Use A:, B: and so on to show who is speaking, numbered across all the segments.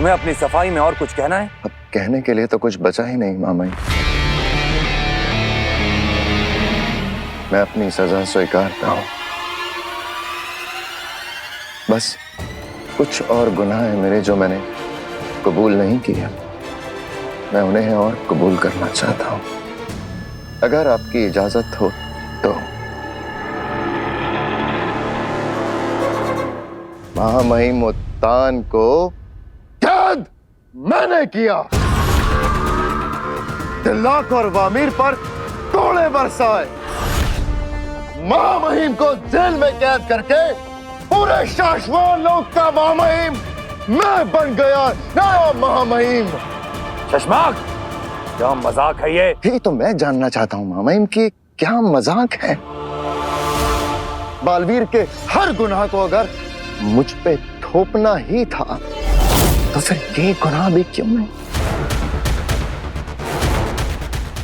A: तुम्हें अपनी सफाई में और कुछ कहना है?
B: अब कहने के लिए तो कुछ बचा ही नहीं मामाई। मैं अपनी सजा स्वीकारता हूं। बस कुछ और गुनाह है मेरे जो मैंने कबूल नहीं किया। मैं उन्हें और कबूल करना चाहता हूं। अगर आपकी इजाजत हो तो। महामहिम मुत्तान को कैद मैंने किया। तिल्लाक और वामीर पर कोड़े बरसाए। महामहिम को जेल में कैद करके पूरे शाश्वान लोक का महामहिम मैं बन गया नया महामहिम।
A: शशमाक, क्या मजाक है ये?
B: यही तो मैं जानना चाहता हूं महामहिम कि क्या मजाक है। बालवीर के हर गुनाह को अगर मुझ पे थोपना ही था तो फिर ये गुनाह भी क्यों नहीं?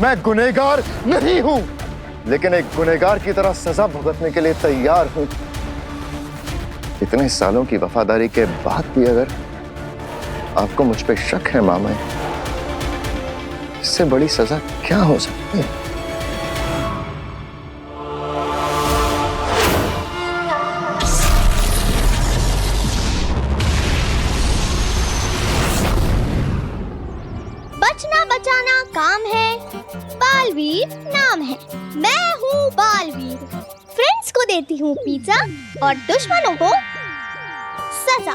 B: मैं गुनहगार नहीं हूं, लेकिन एक गुनहगार की तरह सजा भुगतने के लिए तैयार हूं। इतने सालों की वफादारी के बाद भी अगर आपको मुझ पे शक है मामा, इससे बड़ी सजा क्या हो सकती है?
C: बचना बचाना काम है, बालवीर नाम है। मैं हूँ बालवीर, फ्रेंड्स को देती हूँ पिज्जा और दुश्मनों को सजा।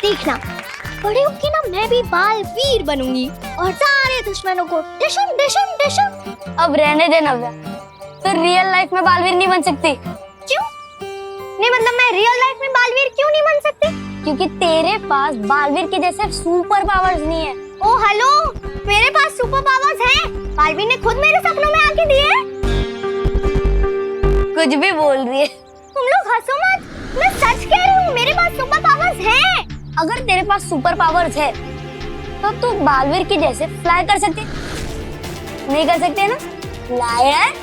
C: देखना, बड़े होके ना मैं भी बालवीर बनूंगी और सारे दुश्मनों को डिशम डिशम डिशम।
D: अब रहने दे नव्या, तो रियल लाइफ में बालवीर नहीं बन सकती।
C: क्यों नहीं? मतलब मैं रियल लाइफ में बालवीर क्यों नहीं बन सकती?
D: क्योंकि तेरे पास बालवीर के जैसे सुपर पावर्स नहीं है।
C: ओ हेलो, मेरे पास सुपर पावर्स हैं। बालवीर ने खुद मेरे सपनों में आके दिए।
D: कुछ भी बोल रही है।
C: तुम लोग हंसो मत, मैं सच कह रही हूँ, मेरे पास सुपर पावर्स हैं।
D: अगर तेरे पास सुपर पावर्स है तो तू बालवीर के जैसे फ्लाई कर सकती, नहीं कर सकते ना? Liar,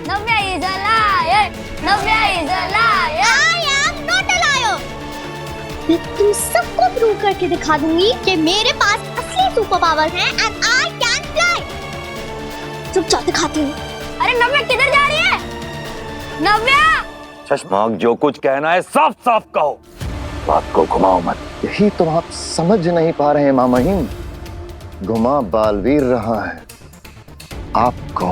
D: Navya is a liar, Navya is a liar.
C: I am not a liar। मैं तुम सबको प्रूव करके दिखा दूंगी कि मेरे पास असली सुपर पावर हैं and I can fly। चुपचाप दिखाती हूँ।
D: अरे नव्या किधर जा रही है? नव्या!
A: शशमाक, जो कुछ कहना है साफ साफ कहो, बात को घुमाओ मत।
B: यही तो आप समझ नहीं पा रहे हैं मामाहिम। घुमा बालवीर रहा है आपको।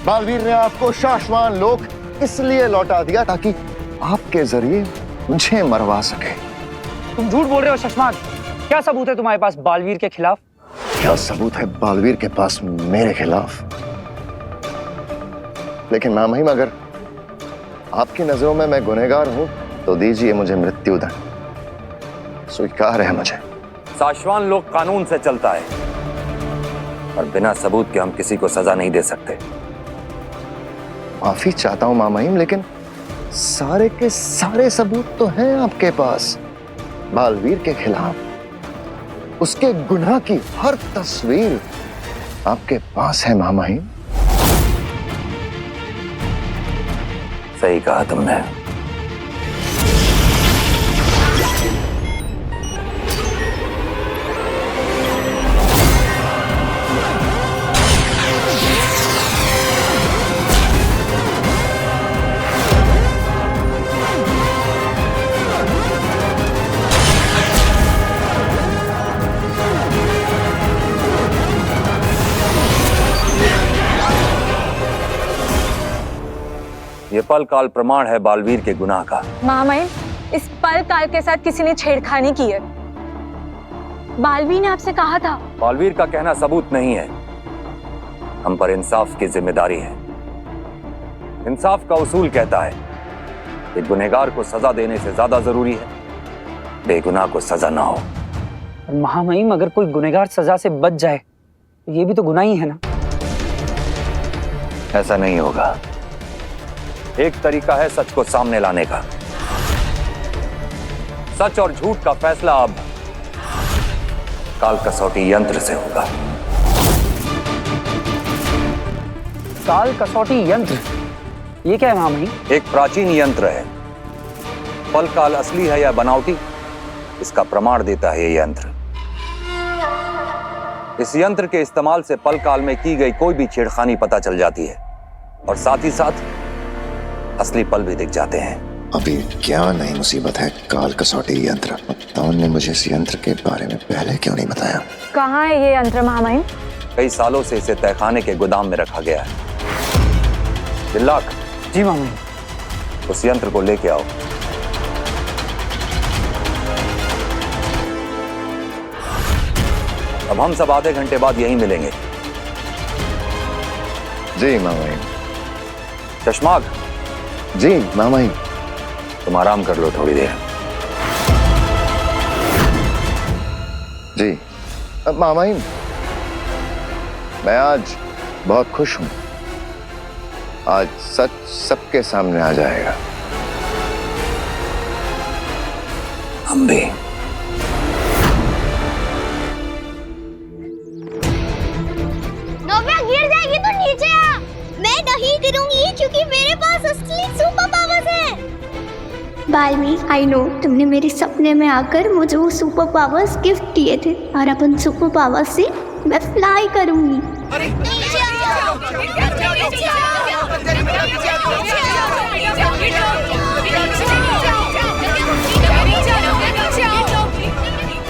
B: बालवीर ने आपको शाश्वान लोक इसलिए लौटा दिया ताकि आपके जरिए मुझे मरवा सके।
E: तुम झूठ बोल रहे हो शशमाक। क्या सबूत है तुम्हारे पास बालवीर के खिलाफ?
B: क्या सबूत है बालवीर के पास मेरे खिलाफ? लेकिन मामाहिम, अगर आपकी नजरों में मैं गुनहगार हूं तो दीजिए मुझे मृत्युदंड। स्वीकार है मुझे।
A: शाश्वान लोक कानून से चलता है और बिना सबूत के हम किसी को सजा नहीं दे सकते।
B: माफी चाहता हूं मामाहिम, लेकिन सारे के सारे सबूत तो हैं आपके पास बालवीर के खिलाफ। उसके गुनाह की हर तस्वीर आपके पास है मामाहिम।
A: सही कहा तुमने। ये पल काल प्रमाण है बालवीर के गुनाह का।
F: महामहिम, इस पल काल के साथ किसी ने छेड़खानी की है। बालवीर ने आपसे कहा था।
A: बालवीर का कहना सबूत नहीं है। हम पर इंसाफ की जिम्मेदारी है। इंसाफ का उसूल कहता है कि गुनहगार को सजा देने से ज्यादा जरूरी है बेगुनाह को सजा ना हो।
E: महामहिम, अगर कोई गुनहगार सजा से बच जाए तो ये भी तो गुनाह ही है ना?
A: ऐसा नहीं होगा। एक तरीका है सच को सामने लाने का। सच और झूठ का फैसला अब काल कसौटी यंत्र से होगा।
E: काल कसौटी यंत्र? ये क्या है महामहिम?
A: एक प्राचीन यंत्र है। पल काल असली है या बनावटी, इसका प्रमाण देता है ये यंत्र। इस यंत्र के इस्तेमाल से पल काल में की गई कोई भी छेड़खानी पता चल जाती है और साथ ही साथ असली पल भी दिख जाते हैं।
B: अभी क्या नई मुसीबत है काल कसौटी यंत्र? तौन ने मुझे इस यंत्र के बारे में पहले क्यों नहीं बताया?
F: कहाँ है ये यंत्र महामहिम?
A: कई सालों से इसे तहखाने के गोदाम में रखा गया है। बिल्लाक,
E: जी मामा।
A: उस यंत्र को लेके आओ। अब हम सब आधे घंटे बाद यहीं मिलेंगे।
B: जी मामा।
A: चश्माग,
B: जी मामा।
A: तुम आराम कर लो थोड़ी देर।
B: जी मामा, मैं आज बहुत खुश हूं। आज सच सबके सामने आ जाएगा।
A: हम भी।
C: नव्या गिर जाएगी तो नीचे आ। मैं नहीं गिरूंगी क्योंकि मेरे पास असली सुपर पावर्स हैं। बालवीर, आई नो तुमने मेरे सपने में आकर मुझे वो सुपर पावर्स गिफ्ट दिए थे और अब उन सुपर पावर्स से मैं फ्लाई करूंगी।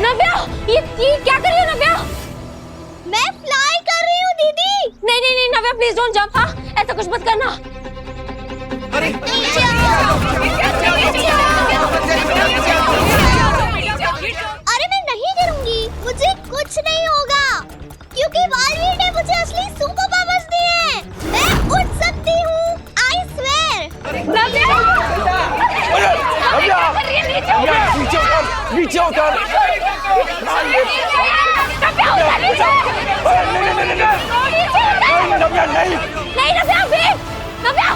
D: नव्या, ये क्या कर रही हो नव्या?
C: मैं फ्लाई कर रही हूँ दीदी।
D: नहीं नहीं नहीं नव्या, प्लीज डोंट जंप। हाँ, ऐसा कुछ मत करना।
C: अरे मैं नहीं गिरूंगी, मुझे कुछ नहीं होगा क्योंकि बालवीर ने मुझे असली सुपर पावर्स दिए हैं। मैं उठ सकती हूँ, आई स्वेयर।
A: नीचे उतर।
D: नहीं नव्या, वेट नव्या।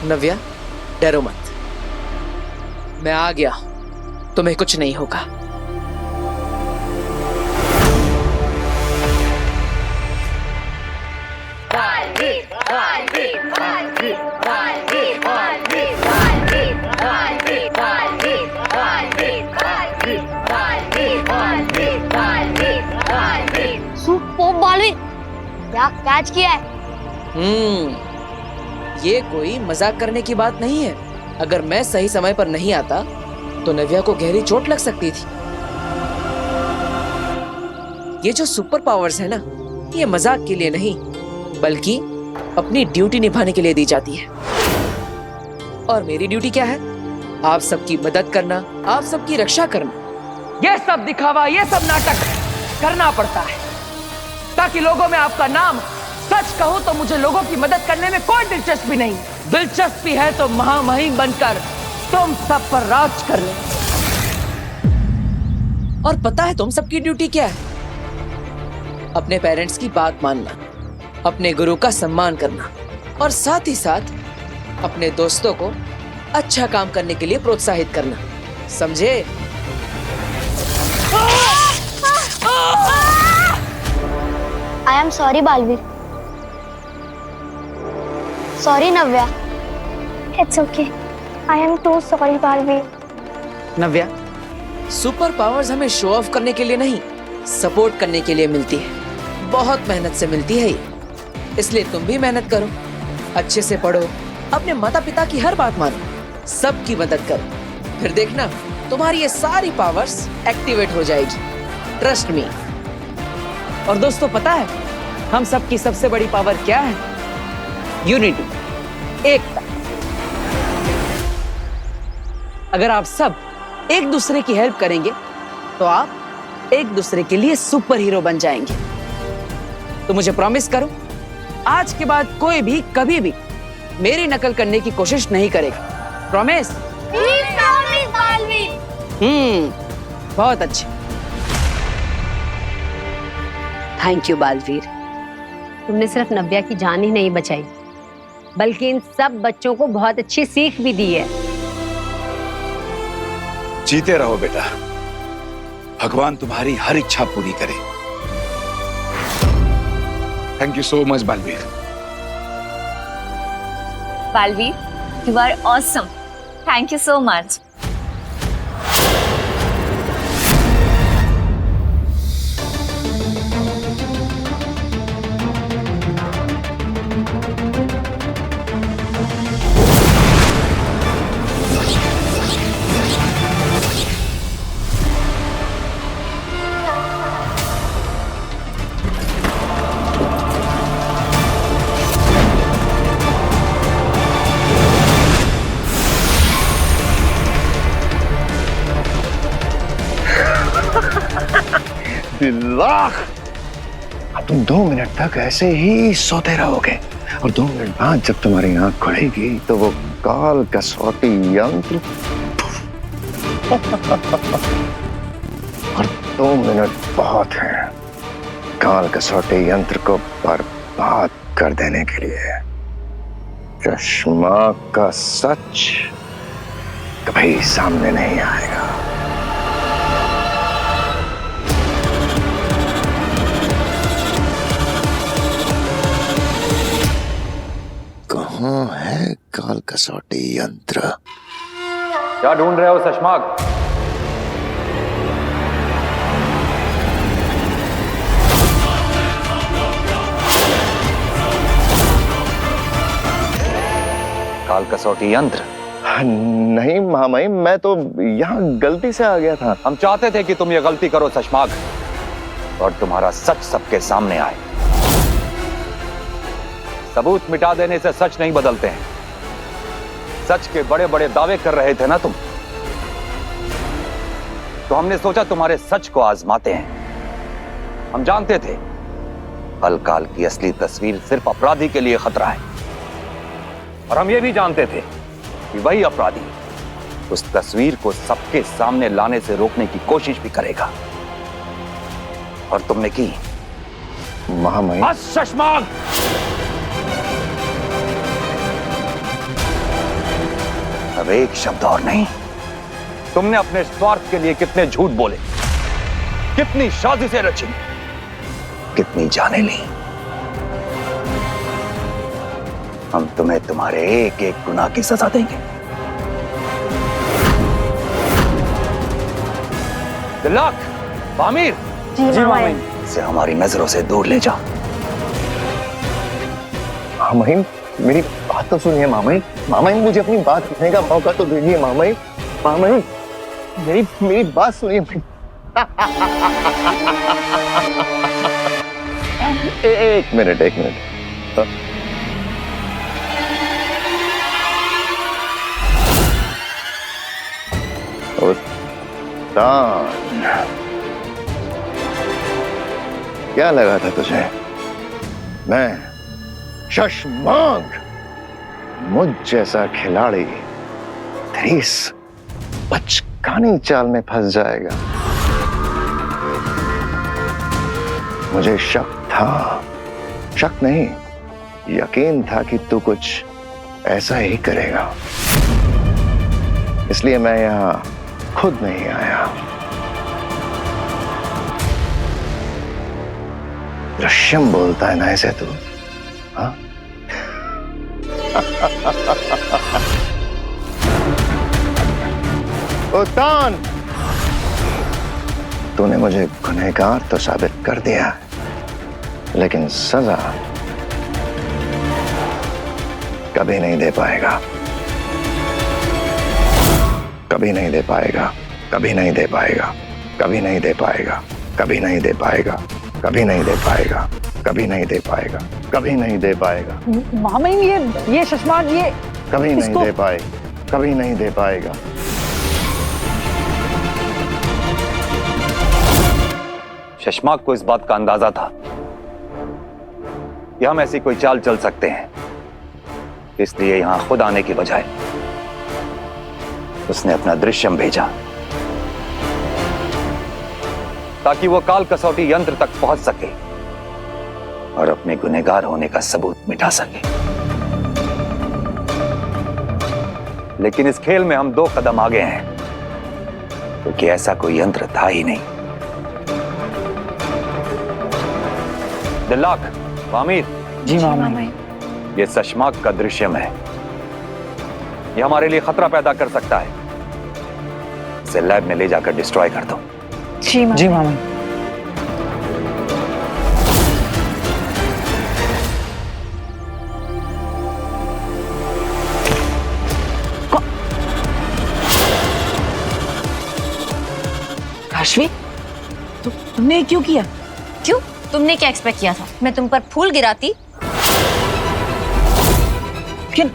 G: नव्या, डरो मत। मैं आ गया, तुम्हें कुछ नहीं होगा।
D: सुपर बालवीर, क्या कैच किया है?
G: ये कोई मजाक करने की बात नहीं है। अगर मैं सही समय पर नहीं आता तो नव्या को गहरी चोट लग सकती थी। ये जो सुपर पावर्स है ना, ये मजाक के लिए नहीं बल्कि अपनी ड्यूटी निभाने के लिए दी जाती है। और मेरी ड्यूटी क्या है? आप सबकी मदद करना, आप सबकी रक्षा करना। ये सब दिखावा, ये सब नाटक करना पड़ता है ताकि लोगों में आपका नाम। सच कहूं तो मुझे लोगों की मदद करने में कोई दिलचस्पी नहीं। दिलचस्पी है तो महामहिम बनकर तुम सब पर राज कर ले। और पता है तुम सबकी ड्यूटी क्या है? अपने पेरेंट्स की बात मानना, अपने गुरु का सम्मान करना और साथ ही साथ अपने दोस्तों को अच्छा काम करने के लिए प्रोत्साहित करना। समझे?
D: I am sorry Balveer. Sorry Navya. It's okay. I am too sorry Balveer.
G: Navya, super powers हमें शो ऑफ करने के लिए नहीं, सपोर्ट करने के लिए मिलती है। बहुत मेहनत से मिलती है ये। इसलिए तुम भी मेहनत करो, अच्छे से पढ़ो, अपने माता पिता की हर बात मानो, सबकी मदद करो। फिर देखना तुम्हारी ये सारी पावर्स एक्टिवेट हो जाएगी। Trust me. और दोस्तों, पता है हम सबकी सबसे बड़ी पावर क्या है? यूनिटी, एकता। अगर आप सब एक दूसरे की हेल्प करेंगे तो आप एक दूसरे के लिए सुपर हीरो बन जाएंगे। तो मुझे प्रॉमिस करो, आज के बाद कोई भी कभी भी मेरी नकल करने की कोशिश नहीं करेगा। प्रॉमिस? बहुत अच्छे।
H: थैंक यू बालवीर, तुमने सिर्फ नव्या की जान ही नहीं बचाई बल्कि इन सब बच्चों को बहुत अच्छी सीख भी दी है।
I: जीते रहो बेटा, भगवान तुम्हारी हर इच्छा पूरी करे। Thank you so much Baalveer.
J: Balveer, you are awesome. Thank you so much.
B: Lakh तुम 2 मिनट तक ऐसे ही सोते रहोगे और 2 मिनट बाद जब तुम्हारी आंख खुलेगी तो वो काल कसौटी यंत्र और 2 मिनट बहुत है काल कसौटी यंत्र को बर्बाद कर देने के लिए। चश्मा का सच कभी सामने नहीं आएगा। कहाँ है काल कसौटी यंत्र?
A: क्या ढूंढ रहे हो शशमाक? काल कसौटी यंत्र?
B: नहीं महामहिम, मैं तो यहाँ गलती से आ गया था।
A: हम चाहते थे कि तुम ये गलती करो शशमाक, और तुम्हारा सच सबके सामने आए। सबूत मिटा देने से सच नहीं बदलते हैं। सच के बड़े बड़े दावे कर रहे थे ना तुम, तो हमने सोचा तुम्हारे सच को आजमाते हैं। हम जानते थे कल काल की असली तस्वीर सिर्फ अपराधी के लिए खतरा है, और हम ये भी जानते थे कि वही अपराधी उस तस्वीर को सबके सामने लाने से रोकने की कोशिश भी करेगा, और तुमने की।
B: महामहिम,
A: बस शशमाक! अब एक शब्द और नहीं। तुमने अपने स्वार्थ के लिए कितने झूठ बोले, कितनी साजिशें रची, कितनी जानें ली। हम तुम्हें तुम्हारे एक एक गुनाह की सजा देंगे। दिल्लाक, बामीर,
F: जी मामई।
A: इसे हमारी नजरों से दूर ले जाओ।
B: महामहिम, मेरी बात तो सुनिए महामहिम। महामहिम, मुझे अपनी बात कहने का मौका तो दीजिए महामहिम। महामहिम, मेरी बात सुनिए। एक मिनट। क्या लगा था तुझे मैं शशमाक मुझ जैसा खिलाड़ी तेरी इस बचकानी चाल में फंस जाएगा? मुझे शक नहीं, यकीन था कि तू कुछ ऐसा ही करेगा, इसलिए मैं यहां खुद नहीं आया। दृश्यम बोलता है ना ऐसे तू? हाँ? उत्तान, तूने मुझे गुनहगार तो साबित कर दिया, लेकिन सजा कभी नहीं दे पाएगा। कभी नहीं दे पाएगा, कभी नहीं दे पाएगा, कभी नहीं दे पाएगा, कभी नहीं दे पाएगा, कभी नहीं दे पाएगा, कभी नहीं दे पाएगा, कभी नहीं दे पाएगा।
E: मामई, ये शशमाक, ये
B: कभी नहीं दे पाएगा, कभी नहीं दे पाएगा।
A: शशमाक को इस बात का अंदाजा था कि हम ऐसी कोई चाल चल सकते हैं इसलिए यहां खुद आने की बजाय उसने अपना दृश्यम भेजा ताकि वो काल कसौटी यंत्र तक पहुंच सके और अपने गुनहगार होने का सबूत मिटा सके। लेकिन इस खेल में हम 2 कदम आगे हैं, क्योंकि ऐसा कोई यंत्र था ही नहीं। दिल्लाक, वामिर,
E: जी मामा।
A: ये सशमाक का दृश्यम है। ये हमारे लिए खतरा पैदा कर सकता है। इसे लैब में ले जाकर डिस्ट्रॉय कर दो।
E: जी मामा।
G: काशवी, तुमने क्यों किया?
J: क्यों? तुमने क्या एक्सपेक्ट किया था? मैं तुम पर फूल गिराती?
E: लेकिन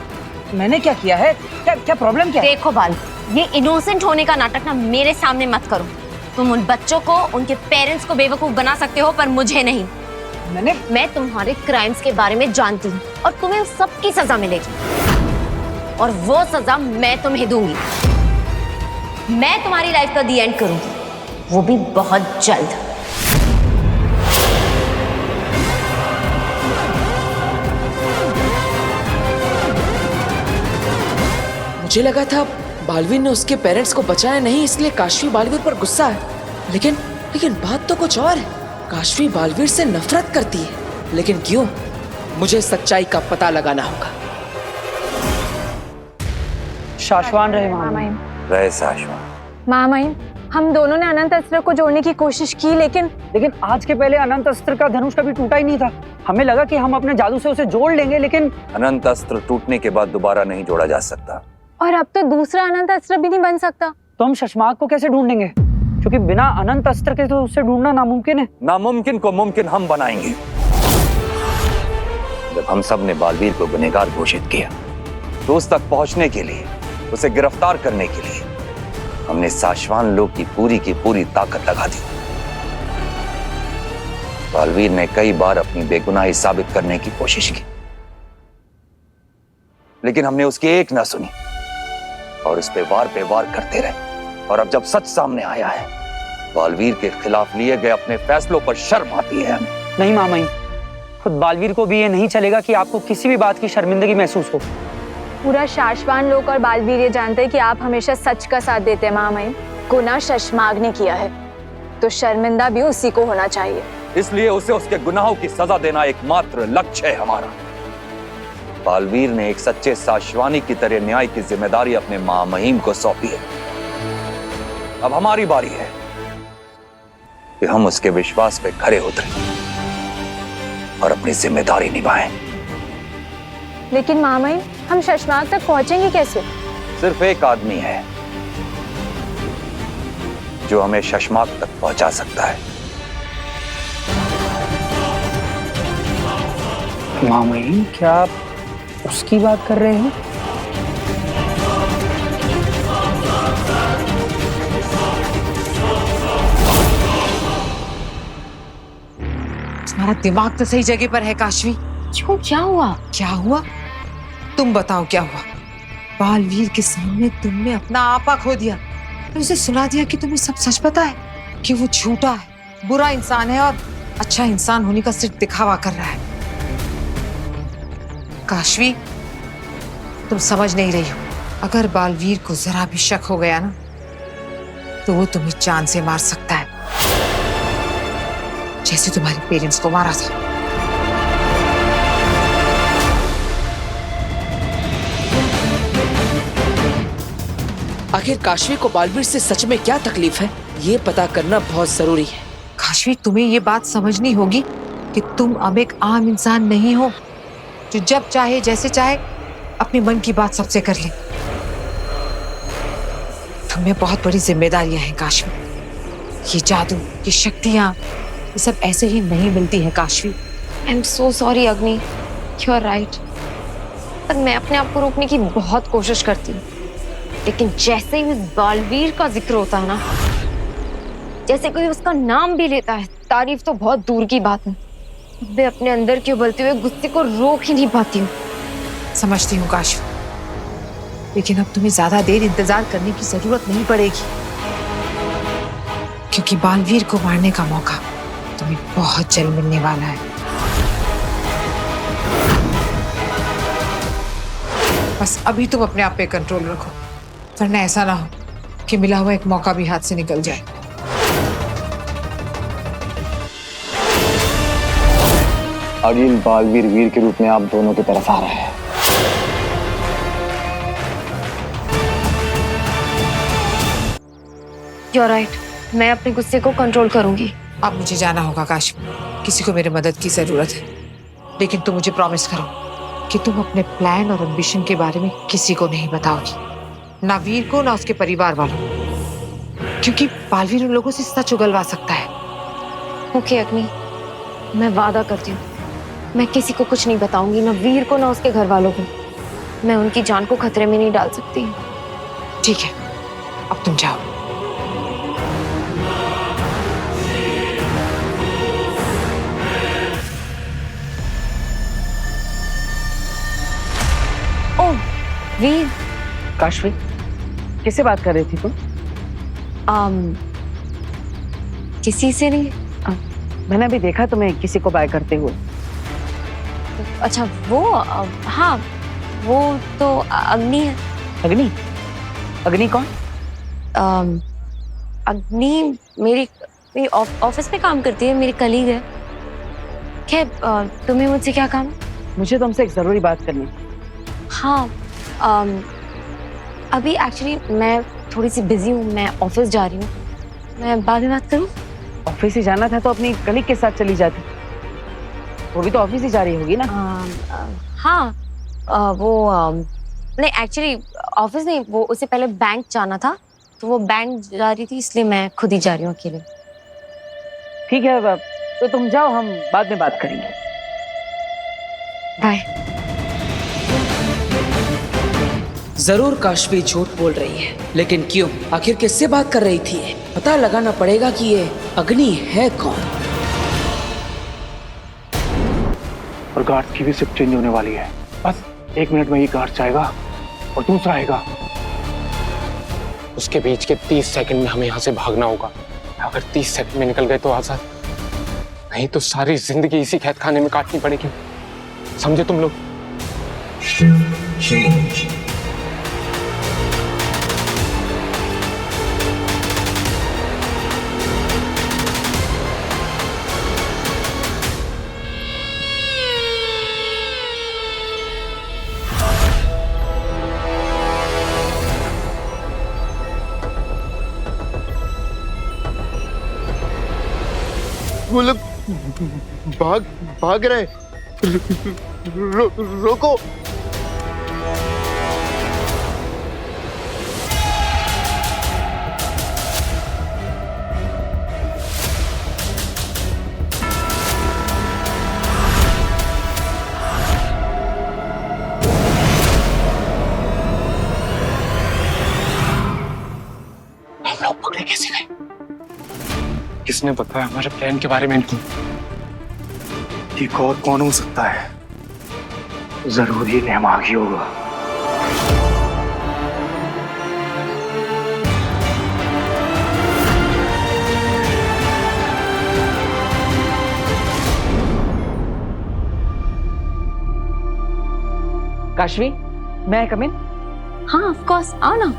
E: मैंने क्या किया है? क्या प्रॉब्लम क्या है?
J: देखो बाल, ये इनोसेंट होने का नाटक ना मेरे सामने मत करो। तुम उन बच्चों को, उनके पेरेंट्स को बेवकूफ बना सकते हो, पर मुझे नहीं। मैं तुम्हारे क्राइम्स के बारे में जानती हूँ और तुम्हें सबकी सजा मिलेगी, और वो सजा मैं तुम्हें दूंगी। मैं तुम्हारी लाइफ का दी एंड करूंगी, वो भी बहुत जल्द।
G: मुझे लगा था बालवीर ने उसके पेरेंट्स को बचाया नहीं, इसलिए काशवी बालवीर पर गुस्सा है। लेकिन बात तो कुछ और है। काशवी बालवीर से नफरत करती है, लेकिन क्यों? मुझे सच्चाई का पता लगाना होगा।
E: शाश्वान रहे मामा।
A: रहे शाश्वान।
F: मामाई, हम दोनों ने अनंत अस्त्र को जोड़ने की कोशिश की, लेकिन
E: आज के पहले अनंत अस्त्र का धनुष कभी टूटा ही नहीं था। हमें लगा कि हम अपने जादू से उसे जोड़ लेंगे, लेकिन
A: अनंत अस्त्र टूटने के बाद दोबारा नहीं जोड़ा जा सकता।
F: और अब तो दूसरा अनंत अस्त्र भी नहीं बन सकता।
E: तो हम शशमाक को कैसे ढूंढेंगे? क्योंकि बिना अनंत अस्त्र के तो उसे ढूंढना नामुमकिन है।
A: नामुमकिन को मुमकिन हम बनाएंगे। जब हम सब ने बालवीर को गुनहगार घोषित किया, तो उस तक पहुंचने के लिए, उसे गिरफ्तार करने के लिए हमने शाश्वान लोग की पूरी ताकत लगा दी। बालवीर ने कई बार अपनी बेगुनाही साबित करने की कोशिश की, लेकिन हमने उसकी एक ना सुनी और उस पे वार करते रहे। और अब जब सच सामने आया है, बालवीर के खिलाफ लिए गए अपने फैसलों पर शर्म आती है हमें।
E: नहीं मामा, खुद बालवीर को भी ये नहीं चलेगा कि आपको किसी भी बात की शर्मिंदगी महसूस हो।
F: पूरा शाश्वान लोग और बालवीर ये जानते हैं कि आप हमेशा सच का साथ देते हैं मामाई। गुनाह शशमाग ने किया है, तो शर्मिंदा भी उसी को होना चाहिए।
A: इसलिए उसे उसके गुनाहों की सजा देना एकमात्र लक्ष्य है हमारा। बालवीर ने एक सच्चे शाश्वानी की तरह न्याय की जिम्मेदारी अपने महामहिम को सौंपी है। अब हमारी बारी है कि हम उसके विश्वास पे खरे उतरें और अपनी जिम्मेदारी निभाएं।
F: लेकिन मामाई, हम शशमाग तक पहुंचेंगे कैसे?
A: सिर्फ एक आदमी है जो हमें शशमाग तक पहुंचा सकता है।
E: मामा, क्या आप उसकी बात कर रहे हैं?
G: तुम्हारा दिमाग तो सही जगह पर है काशवी।
J: क्यों? क्या हुआ?
G: क्या हुआ? तुम बताओ क्या हुआ? बालवीर के सामने तुमने अपना आपा खो दिया, तो उसे सुना दिया कि तुम्हें सब सच पता है, कि वो झूठा है, बुरा इंसान है और अच्छा इंसान होने का सिर्फ दिखावा कर रहा है। काशवी, तुम समझ नहीं रही हो। अगर बालवीर को जरा भी शक हो गया ना, तो वो तुम्हें जान से मार सकता है, जैसे तुम्हारे पेरेंट्स को मारा था। आखिर काशवी को बालवीर से सच में क्या तकलीफ है, ये पता करना बहुत जरूरी है। काशवी, तुम्हें ये बात समझनी होगी कि तुम अब एक आम इंसान नहीं हो, जो जब चाहे जैसे चाहे अपने मन की बात सबसे कर ले। तुम्हें बहुत बड़ी जिम्मेदारियां हैं काशवी। ये जादू, ये शक्तियां, ये सब ऐसे ही नहीं मिलती है Kashvi.
J: I am so sorry अग्नि, यू आर राइट। पर मैं अपने आप को रोकने की बहुत कोशिश करती हूँ, लेकिन जैसे ही उस बालवीर का जिक्र होता है ना, जैसे कोई उसका नाम भी लेता है, तारीफ तो बहुत दूर की बात है, मैं अपने अंदर के उबलते हुए गुस्से को रोक ही नहीं पाती हूँ।
K: समझती हूँ काशवी, लेकिन अब तुम्हें ज्यादा देर इंतजार करने की जरूरत नहीं पड़ेगी, क्योंकि बालवीर को मारने का मौका तुम्हें बहुत जल्द मिलने वाला है। बस अभी तुम अपने आप पे कंट्रोल रखो, वरना ऐसा ना हो कि मिला हुआ एक मौका भी हाथ से निकल जाए।
L: अगिल बालवीर वीर के रूप में आप दोनों की तरफ आ रहा है।
J: You're right. मैं अपने गुस्से को कंट्रोल करूंगी।
K: अब मुझे जाना होगा काशवी, किसी को मेरी मदद की जरूरत है, लेकिन तुम मुझे प्रॉमिस करो कि तुम अपने प्लान और एम्बिशन के बारे में किसी को नहीं बताओगी, ना वीर को ना उसके परिवार वालों, क्योंकि बालवीर उन लोगों से सच उगलवा सकता है।
J: ओके अग्नि, मैं वादा करती हूँ मैं किसी को कुछ नहीं बताऊंगी, ना वीर को ना उसके घर वालों को। मैं उनकी जान को खतरे में नहीं डाल सकती।
K: ठीक है, अब तुम जाओ।
J: ओ वीर।
E: काशवी, किससे बात कर रही थी तुम?
J: किसी से नहीं।
E: मैंने अभी देखा तुम्हें किसी को बाय करते हुए।
J: अच्छा वो हाँ, वो तो अग्नि है।
E: अग्नि? अग्नि कौन?
J: अग्नि मेरी ऑफिस में काम करती है, मेरी कलीग है। खैर तुम्हें मुझसे क्या काम?
E: मुझे तुमसे एक जरूरी बात करनी है।
J: हाँ, अभी एक्चुअली मैं थोड़ी सी बिजी हूँ, मैं ऑफिस जा रही हूँ, मैं बाद में बात करूँ?
E: ऑफिस ही जाना था तो अपनी कलीग के साथ चली जाती। वो भी तो ऑफिस ही जा रही होगी ना?
J: हाँ, वो नहीं एक्चुअली ऑफिस नहीं, वो उससे पहले बैंक जाना था, तो वो बैंक जा रही थी, इसलिए मैं खुद ही जा रही हूँ अकेले।
E: ठीक है, तो तुम जाओ, हम बाद में बात करेंगे।
J: बाय।
G: जरूर काशवी झूठ बोल रही है, लेकिन क्यों? आखिर किससे बात कर रही थी? पता लगाना पड़ेगा कि ये अग्नि है कौन।
L: और गार्ड की भी शिफ्ट चेंज होने वाली है। बस 1 मिनट में ही गार्ड जाएगा और दूसरा आएगा। उसके बीच के 30 सेकंड में हमें यहाँ से भागना होगा। अगर 30 सेकंड में निकल गए तो आजाद, नहीं तो सारी जिंदगी इसी कैद खाने में काटनी पड़ेगी। समझे तुम लोग?
B: वो लोग भाग रहे। रोको।
L: हम लोग पकड़े कैसे गए? किसने बताया हमारे प्लान के बारे में इनको? एक और कौन हो सकता है? जरूर ही नेमागी होगा।
E: काशवी, मैं कम इन?
J: हाँ ऑफ कोर्स, आओ ना,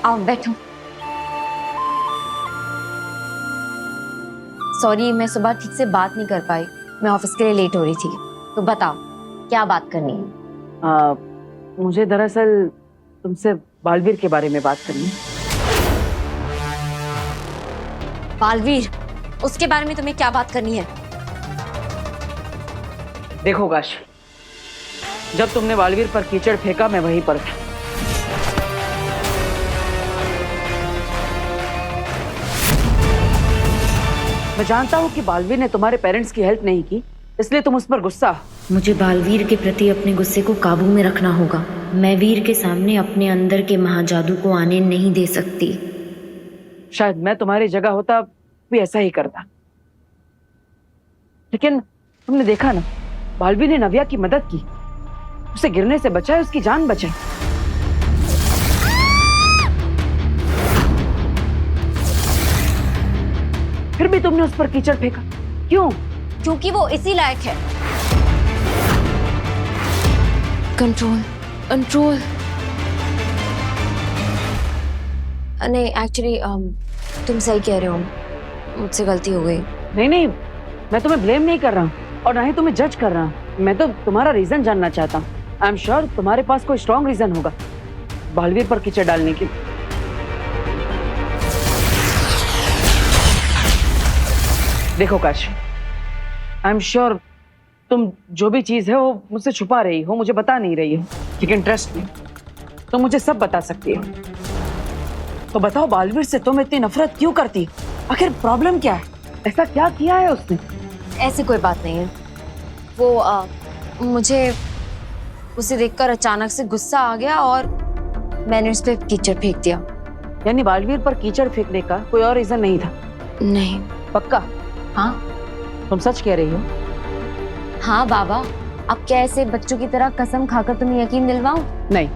J: आओ बैठो। सॉरी, मैं सुबह ठीक से बात नहीं कर पाई, मैं ऑफिस के लिए लेट हो रही थी। तो बताओ क्या बात करनी है?
E: मुझे दरअसल तुमसे बालवीर के बारे में बात करनी है।
J: बालवीर? उसके बारे में तुम्हें क्या बात करनी है?
E: देखो काशवी, जब तुमने बालवीर पर कीचड़ फेंका मैं वहीं पर था। मैं जानता हूँ कि बालवीर ने तुम्हारे पेरेंट्स की हेल्प नहीं की, इसलिए तुम उस पर गुस्सा।
M: मुझे बालवीर के प्रति अपने गुस्से को काबू में रखना होगा। मैं वीर के सामने अपने अंदर के महाजादू को आने नहीं दे सकती।
E: शायद मैं तुम्हारी जगह होता भी ऐसा ही करता, लेकिन तुमने देखा ना, बालवीर ने नव्या की मदद की, उसे गिरने से बचाए, उसकी जान बचाई। फिर भी तुमने उस पर कीचड़ फेंका, क्यों?
J: क्योंकि वो इसी लायक है। Control, control. नहीं, एक्चुअली तुम सही कह रहे हो, मुझसे गलती हो गई।
E: नहीं नहीं, मैं तुम्हें ब्लेम नहीं कर रहा हूँ और ना ही तुम्हें जज कर रहा हूँ। मैं तो तुम्हारा रीजन जानना चाहता हूँ। आई एम श्योर तुम्हारे पास कोई स्ट्रॉन्ग रीजन होगा बालवीर पर कीचड़ डालने की। देखो काशी, आई एम श्योर तुम जो भी चीज है वो मुझसे छुपा रही हो, मुझे बता नहीं रही हो, लेकिन ट्रस्ट मी, तुम मुझे सब बता सकती हो। तो बताओ, बालवीर से तुम इतनी नफरत क्यों करती? आखिर प्रॉब्लम क्या है? ऐसा क्या किया है उसने?
J: ऐसी कोई बात नहीं है। वो मुझे उसे देखकर अचानक से गुस्सा आ गया और मैंने उस पर कीचड़ फेंक दिया।
E: यानी बालवीर पर कीचड़ फेंकने का कोई और रीजन नहीं था?
J: नहीं।
E: पक्का?
J: हाँ।
E: तुम सच कह रही हो?
J: हाँ बाबा, अब क्या ऐसे बच्चों की तरह कसम खाकर तुम्हें यकीन दिलवाऊं?
E: नहीं,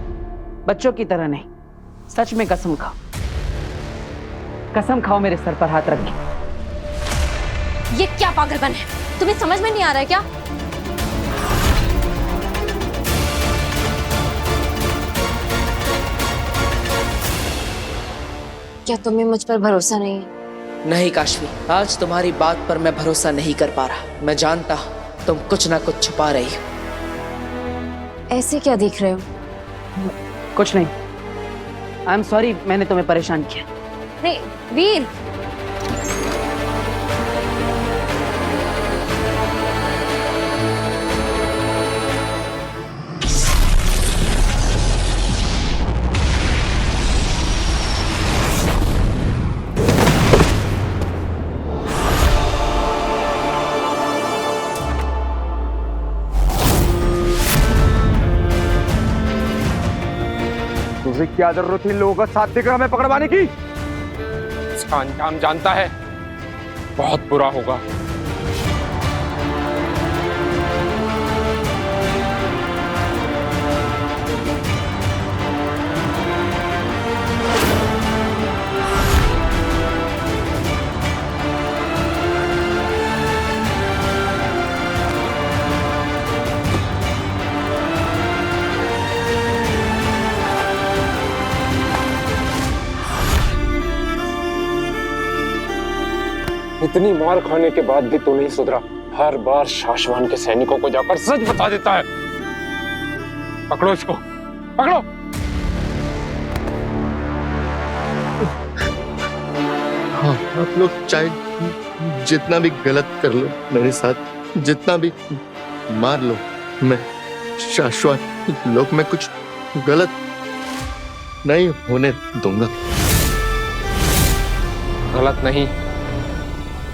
E: बच्चों की तरह नहीं, सच में कसम खाओ। कसम खाओ मेरे सर पर हाथ रख के।
J: ये क्या पागलपन है? तुम्हें समझ में नहीं आ रहा है क्या? क्या तुम्हें मुझ पर भरोसा नहीं है?
G: नहीं काशवी, आज तुम्हारी बात पर मैं भरोसा नहीं कर पा रहा। मैं जानता हूँ तुम कुछ ना कुछ छुपा रही हो।
J: ऐसे क्या देख रहे हो?
E: कुछ नहीं। आई एम सॉरी, मैंने तुम्हें परेशान किया।
J: नहीं वीर,
L: तुझे क्या जरूरत थी लोगों का साथ देकर हमें पकड़वाने की? इसका अंजाम जानता है, बहुत बुरा होगा। इतनी मार खाने के बाद भी तू नहीं सुधरा। हर बार शाश्वान के सैनिकों को जाकर सच बता देता है। पकड़ो इसको, पकड़ो।
B: हाँ, आप लोग चाहे जितना भी गलत कर लो मेरे साथ, जितना भी मार लो, मैं शाश्वत लोग में कुछ गलत नहीं होने दूंगा।
L: गलत नहीं,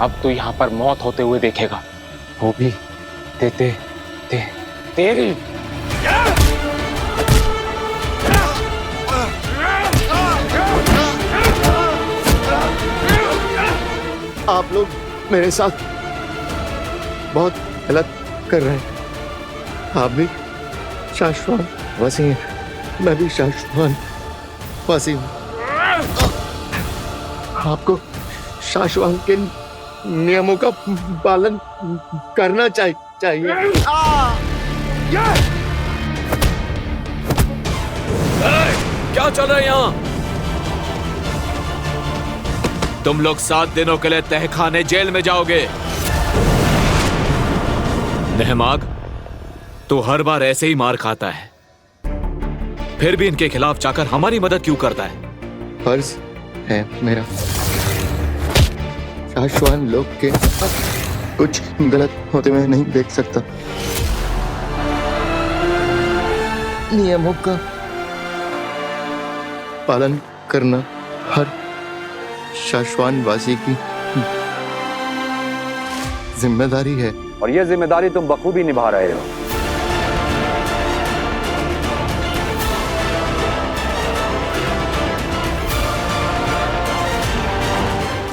L: अब तू यहाँ पर मौत होते हुए देखेगा, वो भी तेरी।
B: आप लोग मेरे साथ बहुत गलत कर रहे हैं। आप भी शाश्वान वासी हैं, मैं भी शाश्वान वासी हूँ। आपको शाश्वान के नियमों का पालन करना चाहिए।
I: क्या चल रहा है यहाँ? तुम लोग 7 दिनों के लिए तहखाने जेल में जाओगे। नहमाग, तू हर बार ऐसे ही मार खाता है, फिर भी इनके खिलाफ जाकर हमारी मदद क्यों करता है?
B: फर्ज है मेरा, शाश्वान लोग के कुछ गलत होते हुए नहीं देख सकता। नियमों का पालन करना हर शाश्वान वासी की जिम्मेदारी है।
A: और ये जिम्मेदारी तुम बखूबी निभा रहे हो।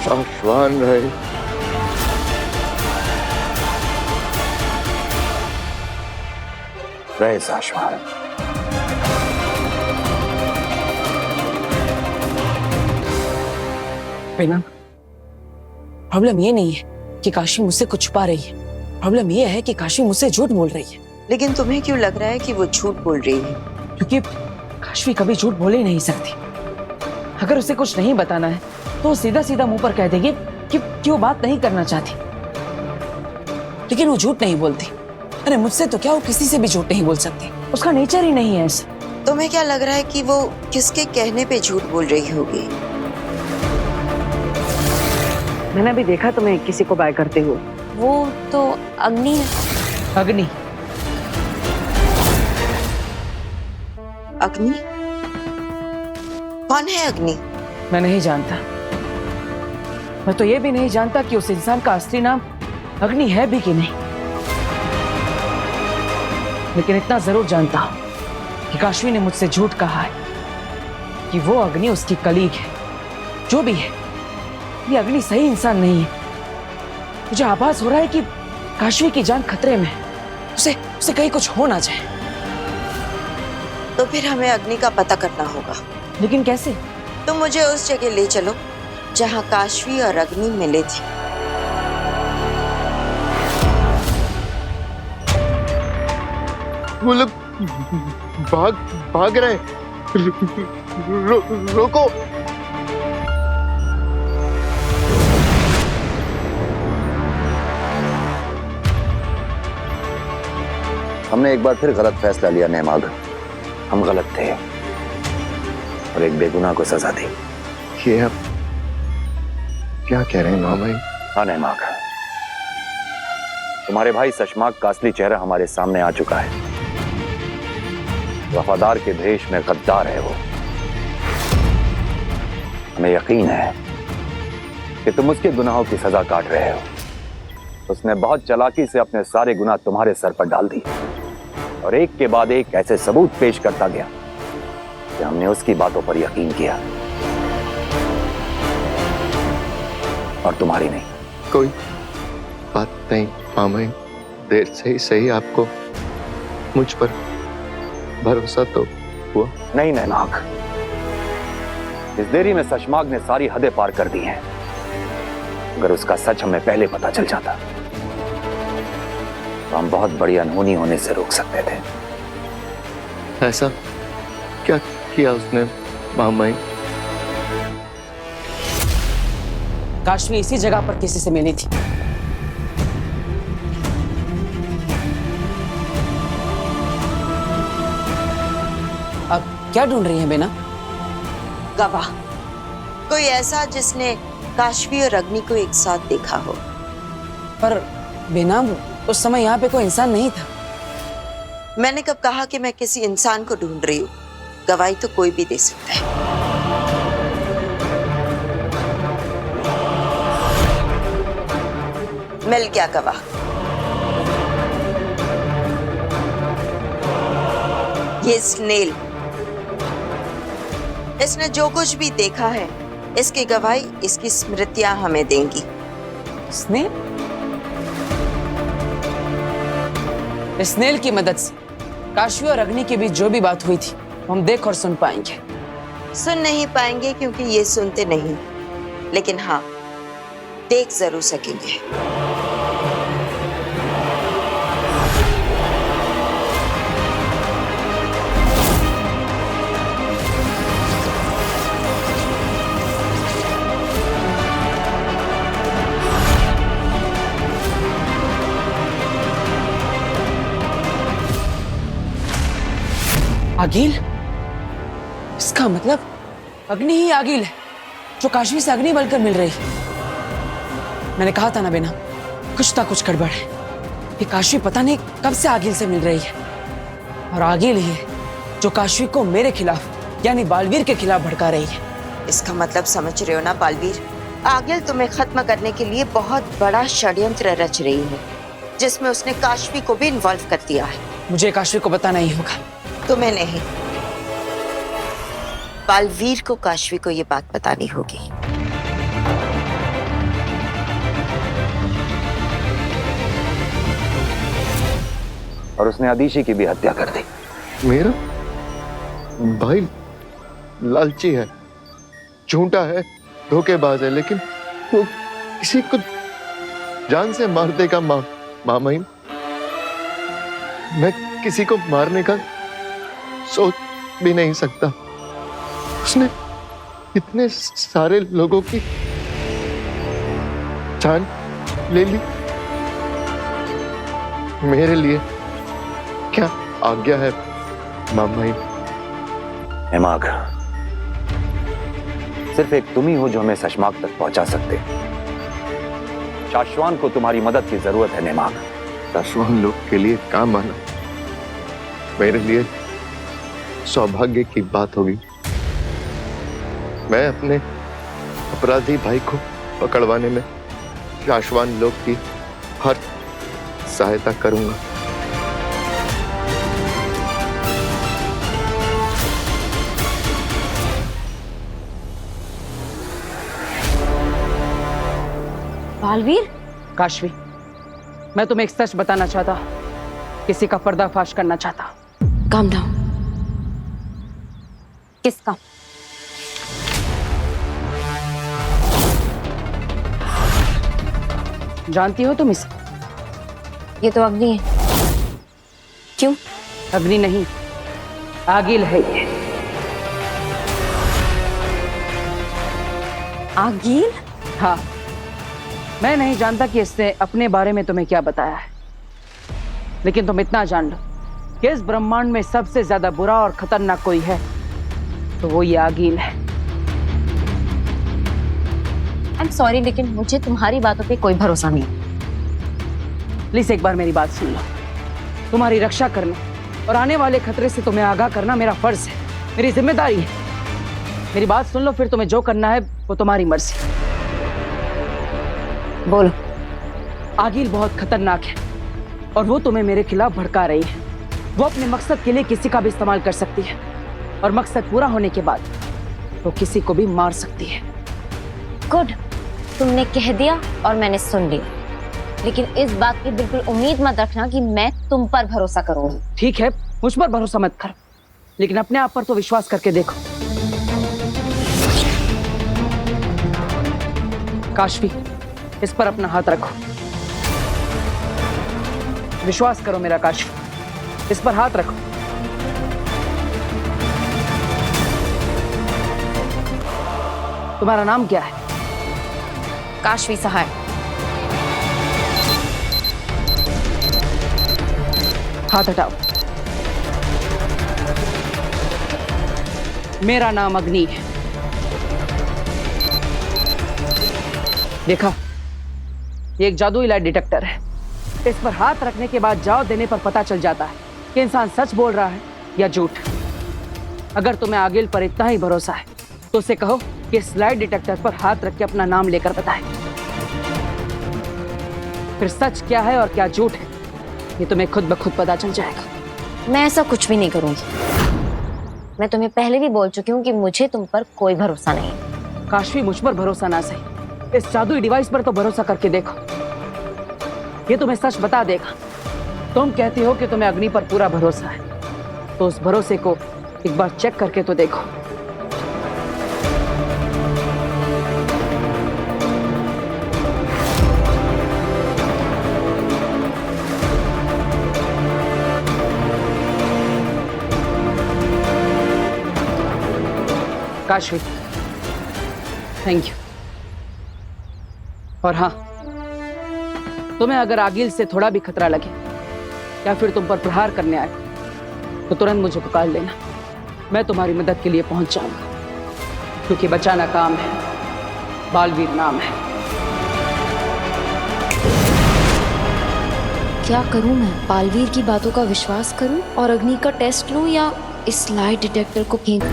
B: शाश्वान रहे।
A: रहे साशवान।
G: बिना प्रॉब्लम ये नहीं है कि काशी मुझसे कुछ छुपा रही है, प्रॉब्लम ये है कि काशी मुझसे झूठ बोल रही है।
N: लेकिन तुम्हें क्यों लग रहा है कि वो झूठ बोल रही है?
G: क्योंकि काशी कभी झूठ बोल ही नहीं सकती। अगर उसे कुछ नहीं बताना है तो वो सीधा सीधा मुंह पर कह देगी कि वो बात नहीं करना चाहती। लेकिन वो झूठ नहीं बोलती। अरे मुझसे तो क्या, वो किसी से भी झूठ नहीं बोल सकती, उसका नेचर ही नहीं है ऐसा।
N: तुम्हें क्या लग रहा है कि वो किसके कहने पे झूठ बोल रही होगी?
E: मैंने भी देखा तुम्हें किसी को बाय करते हुए।
J: वो तो अग्नि है।
G: अग्नि?
N: अग्नि? कौन है अग्नि?
G: मैं नहीं जानता। मैं तो ये भी नहीं जानता कि उस इंसान का असली नाम अग्नि है भी कि नहीं। लेकिन इतना जरूर जानता हूं कि काशवी ने मुझसे झूठ कहा है कि वो अग्नि उसकी कलीग है। जो भी है, ये अग्नि सही इंसान नहीं है। मुझे आभास हो रहा है कि काशवी की जान खतरे में है। उसे कहीं कुछ हो ना जाए।
N: तो फिर हमें अग्नि का पता करना होगा।
G: लेकिन कैसे?
N: तुम मुझे उस जगह ले चलो जहां काशवी और अग्नि मिले थे।
B: वो लोग भाग रहे। रोको।
A: हमने एक बार फिर गलत फैसला लिया नेमाग। हम गलत थे और एक बेगुनाह को सजा दी।
B: ये अब क्या कह रहे हैं मामा?
A: हाँ नेमाग, तुम्हारे भाई सशमाग का असली चेहरा हमारे सामने आ चुका है। वफादार के भेष में गद्दार है वो। हमें यकीन है कि तुम उसके गुनाहों की सजा काट रहे हो। उसने बहुत चालाकी से अपने सारे गुनाह तुम्हारे सर पर डाल दिए और एक के बाद एक ऐसे सबूत पेश करता गया कि हमने उसकी बातों पर यकीन किया और तुम्हारी नहीं।
B: कोई बात नहीं मामा, देर से ही सही आपको मुझ पर भरोसा तो हुआ।
A: नहीं नैनाक, इस देरी में सशमाग ने सारी हदें पार कर दी हैं। अगर उसका सच हमें पहले पता चल जाता तो हम बहुत बड़ी अनहोनी होने से रोक सकते थे।
B: ऐसा क्या किया उसने मामा?
G: काशवी इसी जगह पर किसी से मिली थी। अब क्या ढूंढ रही है बेना?
N: गवाह, कोई ऐसा जिसने काशवी और अग्नि को एक साथ देखा हो।
G: पर बेना, उस समय यहाँ पे कोई इंसान नहीं था।
N: मैंने कब कहा कि मैं किसी इंसान को ढूंढ रही हूँ? गवाही तो कोई भी दे सकता है। मिल गया गवाह। ये स्नेल, इसने जो कुछ भी देखा है इसकी गवाही इसकी स्मृतियां हमें देंगी।
G: स्नेल? स्नेल की मदद से काशवी और अग्नि के बीच जो भी बात हुई थी हम देख और सुन पाएंगे।
N: सुन नहीं पाएंगे क्योंकि ये सुनते नहीं, लेकिन हाँ देख जरूर सकेंगे।
G: आगिल? इसका मतलब अग्नि ही आगिल है जो काशवी से अग्नि बनकर मिल रही है। मैंने कहा था ना बेना, कुछ ना कुछ गड़बड़ है। ये काशवी पता नहीं कब से आगिल से मिल रही है और आगिल ही है जो काशवी को मेरे खिलाफ यानी बालवीर के खिलाफ भड़का रही है।
N: इसका मतलब समझ रहे हो ना बालवीर? आगिल तुम्हें खत्म करने के लिए बहुत बड़ा षड्यंत्र रच रही है जिसमें उसने काशवी को भी इन्वॉल्व कर दिया है।
G: मुझे काशवी को बताना ही होगा।
N: तुम्हें नहीं, बालवीर को काशवी को ये बात बतानी होगी।
A: और उसने अदीशी की भी हत्या कर दी।
B: मेरा भाई लालची है, झूठा है, धोखेबाज है, लेकिन वो किसी को जान से मार देगा। मामाइन, मैं किसी को मारने का सोच भी नहीं सकता। उसने इतने सारे लोगों की जान ले ली। मेरे लिए क्या आज्ञा है मामाइन?
A: नेमाग, सिर्फ एक तुम ही हो जो हमें शशमाग तक पहुंचा सकते। शाश्वान को तुम्हारी मदद की जरूरत है नेमाग।
B: शाश्वान लोग के लिए काम आना मेरे लिए सौभाग्य की बात होगी। मैं अपने अपराधी भाई को पकड़वाने में शाश्वान लोग की हर सहायता करूंगा।
J: बालवीर,
E: काशवी, मैं तुम्हें एक सच बताना चाहता, किसी का पर्दाफाश करना चाहता।
J: Calm down. किसका?
E: जानती हो तुम इसको?
J: ये तो अग्नि है। क्यों?
E: अग्नि नहीं, आगिल है ये।
J: आगिल?
E: हाँ, मैं नहीं जानता कि इसने अपने बारे में तुम्हें क्या बताया है, लेकिन तुम इतना जान लो कि इस ब्रह्मांड में सबसे ज्यादा बुरा और खतरनाक कोई है तो वो ये आगिल है।
J: आई एम सॉरी, लेकिन मुझे तुम्हारी बातों पे कोई भरोसा नहीं।
E: प्लीज एक बार मेरी बात सुन लो। तुम्हारी रक्षा करना और आने वाले खतरे से तुम्हें आगाह करना मेरा फर्ज है, मेरी जिम्मेदारी है। मेरी बात सुन लो, फिर तुम्हें जो करना है वो तुम्हारी मर्जी।
J: बोलो।
E: आगिल बहुत खतरनाक है और वो तुम्हें मेरे खिलाफ भड़का रही है। वो अपने मकसद के लिए किसी का भी इस्तेमाल कर सकती है और मकसद पूरा होने के बाद वो किसी को भी मार सकती है।
J: गुड, तुमने कह दिया और मैंने सुन लिया, लेकिन इस बात की बिल्कुल उम्मीद मत रखना कि मैं तुम पर भरोसा करूंगी।
E: ठीक है, मुझ पर भरोसा मत कर, लेकिन अपने आप पर तो विश्वास करके देखो। काशवी, इस पर अपना हाथ रखो। विश्वास करो मेरा काशवी, इस पर हाथ रखो। तुम्हारा नाम क्या है?
J: काशवी सहाय।
E: हाथ हटाओ। मेरा नाम अग्नि है। देखा, ये एक जादुई लाइट डिटेक्टर है। इस पर हाथ रखने के बाद जाओ देने पर पता चल जाता है कि इंसान सच बोल रहा है या झूठ। अगर तुम्हें आगिल पर इतना ही भरोसा है तो उसे कहो कि इस लाइट डिटेक्टर पर हाथ रख के अपना नाम लेकर बताए। फिर सच क्या है और क्या झूठ है ये तुम्हें खुद ब खुद पता चल जाएगा।
J: मैं ऐसा कुछ भी नहीं करूंगी। मैं तुम्हें पहले भी बोल चुकी हूँ कि मुझे तुम पर कोई भरोसा नहीं।
E: काशवी, मुझ पर भरोसा ना सही, इस जादुई डिवाइस पर तो भरोसा करके देखो, ये तुम्हें सच बता देगा। तुम कहती हो कि तुम्हें अग्नि पर पूरा भरोसा है, तो उस भरोसे को एक बार चेक करके तो देखो। Kashvi, thank you. और हाँ, तुम्हें अगर आगिल से थोड़ा भी खतरा लगे या फिर तुम पर प्रहार करने आए तो तुरंत मुझे पुकार लेना। मैं तुम्हारी मदद के लिए पहुंच जाऊंगा, क्योंकि बचाना काम है, बालवीर नाम है।
M: क्या करूं मैं? बालवीर की बातों का विश्वास करूं और अग्नि का टेस्ट लूं या इस लाइट डिटेक्टर को फेंक?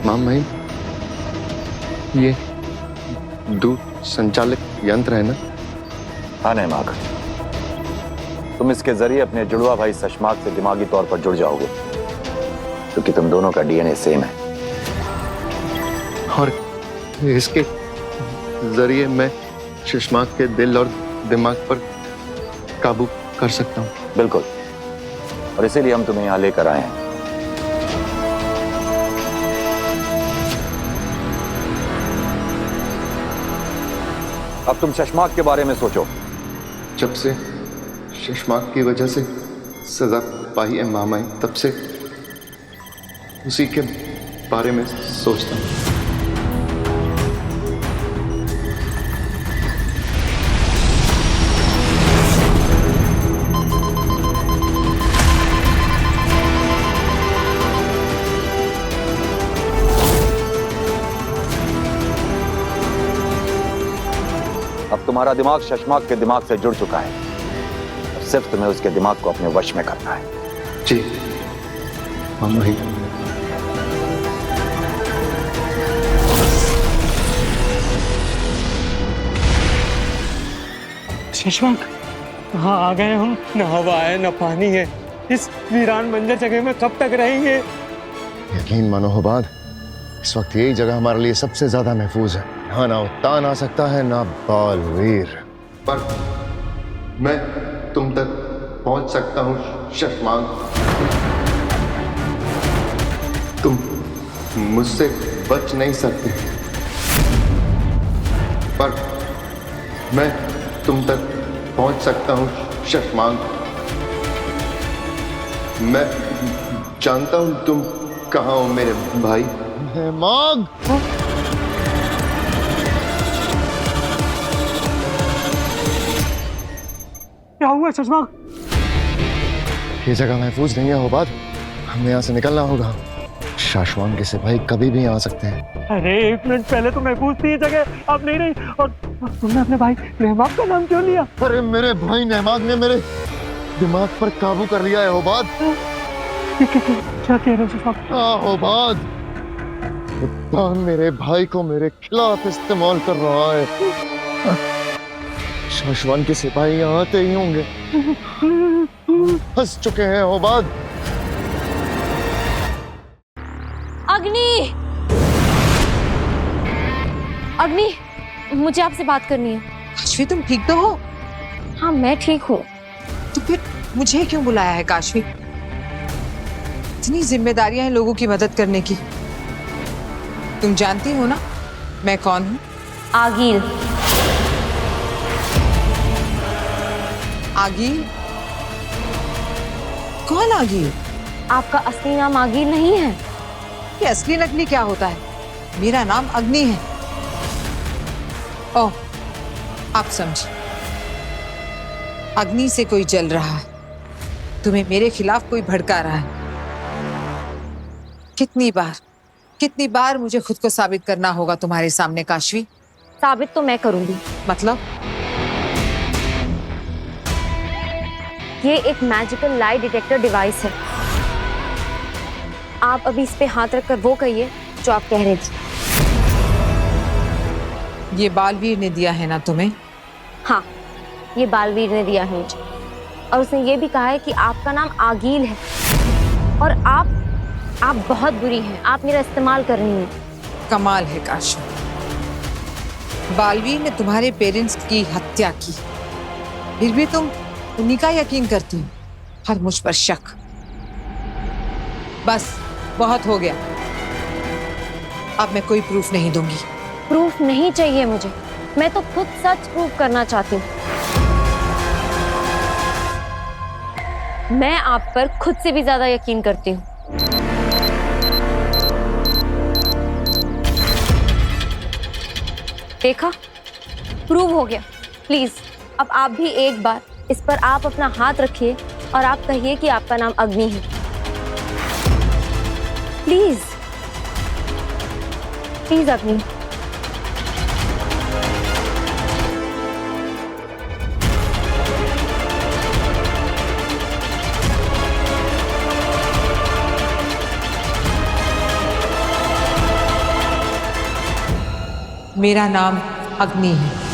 B: मामाइन, ये दूर संचालित यंत्र है ना?
A: हाँ नेमाग, तुम इसके जरिए अपने जुड़वा भाई शशमाग से दिमागी तौर पर जुड़ जाओगे, क्योंकि तुम दोनों का डीएनए सेम है।
B: और इसके जरिए मैं शशांक के दिल और दिमाग पर काबू कर सकता हूँ।
A: बिल्कुल, और इसीलिए हम तुम्हें यहाँ लेकर आए हैं। अब तुम शशांक के बारे में सोचो।
B: जब से शशांक की वजह से सजा पाई है मामाई, तब से उसी के बारे में सोचता हूँ।
A: अब तुम्हारा दिमाग शशांक के दिमाग से जुड़ चुका है। अब सिर्फ तुम्हें उसके दिमाग को अपने वश में करना है।
B: जी मामाई।
L: शशांक, कहाँ आ गए हम? न हवा है न पानी है। इस वीरान बंजर जगह में कब तक रहेंगे?
B: यकीन मानो हुबाद, इस वक्त यही जगह हमारे लिए सबसे ज्यादा महफूज है। यहाँ ना उत्तान आ सकता है ना बालवीर, पर मैं तुम तक पहुंच सकता हूँ शशांक। तुम मुझसे बच नहीं सकते, पर मैं तुम तक पहुंच सकता हूँ शशांक। मैं जानता हूं तुम कहाँ हो मेरे भाई। मांग
L: क्या हुआ शशांक?
B: ये जगह महफूज नहीं है हुबाद, हमें यहाँ से निकलना होगा। शशांक के सिपाही कभी भी आ सकते हैं।
L: अरे एक मिनट पहले तो महफूज थी ये जगह, अब नहीं रही। और तुमने अपने भाई नेहमाग का नाम क्यों लिया?
B: अरे मेरे भाई नेहमाग ने मेरे दिमाग पर काबू कर लिया है हुबाद।
L: क्या कह रहे हो शशांक?
B: हाँ हुबाद, उत्तान मेरे भाई को मेरे खिलाफ इस्तेमाल कर रहा है। शशांक के सिपाही यहाँ आते ही होंगे, फंस चुके हैं हुबाद।
J: अग्नि, अग्नि, मुझे आपसे बात करनी है।
K: काशवी, तुम ठीक तो हो?
J: हाँ मैं ठीक हूँ।
K: तो फिर मुझे क्यों बुलाया है काशवी? इतनी जिम्मेदारियां हैं लोगों की मदद करने की। तुम जानती हो ना मैं कौन हूँ?
J: आगील।
K: आगील? कौन आगील?
J: आपका असली नाम आगील नहीं है।
K: ये असली नकली क्या होता है? मेरा नाम अग्नि है। ओह, आप समझे, अग्नि से कोई जल रहा है, तुम्हें मेरे खिलाफ कोई भड़का रहा है। कितनी बार मुझे खुद को साबित करना होगा तुम्हारे सामने काशवी?
J: साबित तो मैं करूंगी।
K: मतलब?
J: ये एक मैजिकल लाई डिटेक्टर डिवाइस है। आप अभी इस पे हाथ रखकर वो कहिए जो आप कह रहे थे।
K: ये बालवीर ने दिया है ना तुम्हें?
J: हाँ, ये बालवीर ने दिया है मुझे, और उसने ये भी कहा है कि आपका नाम आगील है और आप बहुत बुरी हैं। आप मेरा इस्तेमाल कर रही हैं।
K: कमाल है काशवी, बालवीर ने तुम्हारे पेरेंट्स की हत्या की, फिर भी तुम उन्हीं का यकीन करती हो और मुझ पर शक। बस बहुत हो गया, अब मैं कोई प्रूफ नहीं दूंगी।
J: प्रूफ नहीं चाहिए मुझे, मैं तो खुद सच प्रूव करना चाहती हूँ। मैं आप पर खुद से भी ज्यादा यकीन करती हूँ। देखा, प्रूव हो गया। प्लीज अब आप भी एक बार इस पर आप अपना हाथ रखिए और आप कहिए कि आपका नाम अग्नि है। प्लीज प्लीज अग्नि।
K: मेरा नाम अग्नि है।